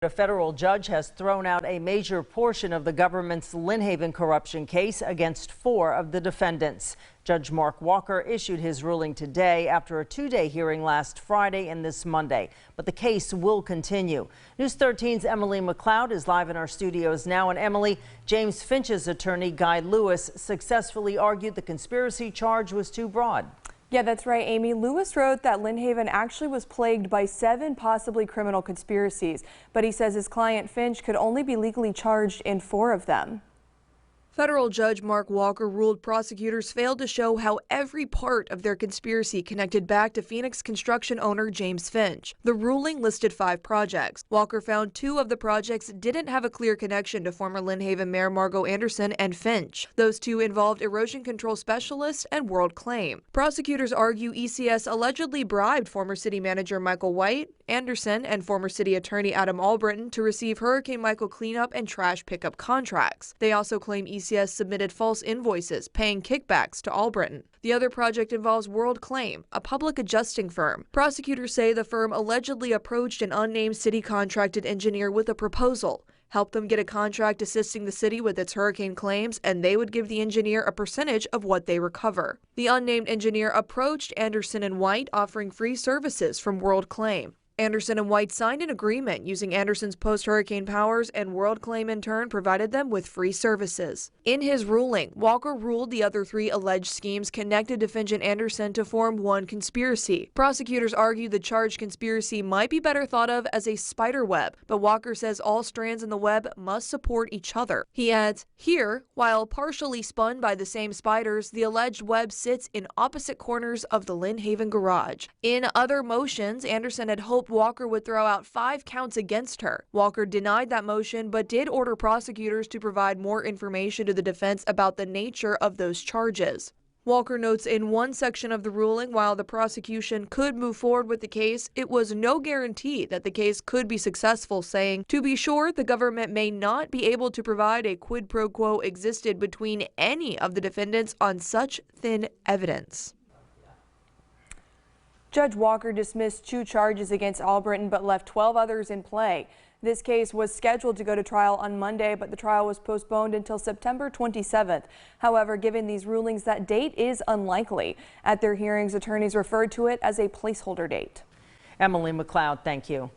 A federal judge has thrown out a major portion of the government's Lynn Haven corruption case against 4 of the defendants. Judge Mark Walker issued his ruling today after a 2-day hearing last Friday and this Monday. But the case will continue. News 13's Emily McLeod is live in our studios now. And Emily, James Finch's attorney, Guy Lewis, successfully argued the conspiracy charge was too broad. Yeah, that's right, Amy. Lewis wrote that Lynn Haven actually was plagued by 7 possibly criminal conspiracies, but he says his client Finch could only be legally charged in 4 of them. Federal Judge Mark Walker ruled prosecutors failed to show how every part of their conspiracy connected back to Phoenix construction owner James Finch. The ruling listed 5 projects. Walker found 2 of the projects didn't have a clear connection to former Lynn Haven Mayor Margo Anderson and Finch. Those 2 involved erosion control specialists and World Claim. Prosecutors argue ECS allegedly bribed former city manager Michael White, Anderson, and former city attorney Adam Albritton to receive Hurricane Michael cleanup and trash pickup contracts. They also claim ECS submitted false invoices paying kickbacks to Albritton. The other project involves World Claim, a public adjusting firm. Prosecutors say the firm allegedly approached an unnamed city contracted engineer with a proposal, helped them get a contract assisting the city with its hurricane claims, and they would give the engineer a percentage of what they recover. The unnamed engineer approached Anderson and White, offering free services from World Claim. Anderson and White signed an agreement using Anderson's post-hurricane powers, and World Claim in turn provided them with free services. In his ruling, Walker ruled the other 3 alleged schemes connected to Finch and Anderson to form one conspiracy. Prosecutors argue the charged conspiracy might be better thought of as a spider web, but Walker says all strands in the web must support each other. He adds, here, while partially spun by the same spiders, the alleged web sits in opposite corners of the Lynn Haven garage. In other motions, Anderson had hoped Walker would throw out 5 counts against her. Walker denied that motion, but did order prosecutors to provide more information to the defense about the nature of those charges. Walker notes in one section of the ruling, while the prosecution could move forward with the case, it was no guarantee that the case could be successful, saying, to be sure, the government may not be able to provide a quid pro quo existed between any of the defendants on such thin evidence. Judge Walker dismissed 2 charges against Albritton but left 12 others in play. This case was scheduled to go to trial on Monday, but the trial was postponed until September 27th. However, given these rulings, that date is unlikely. At their hearings, attorneys referred to it as a placeholder date. Emily McLeod, thank you.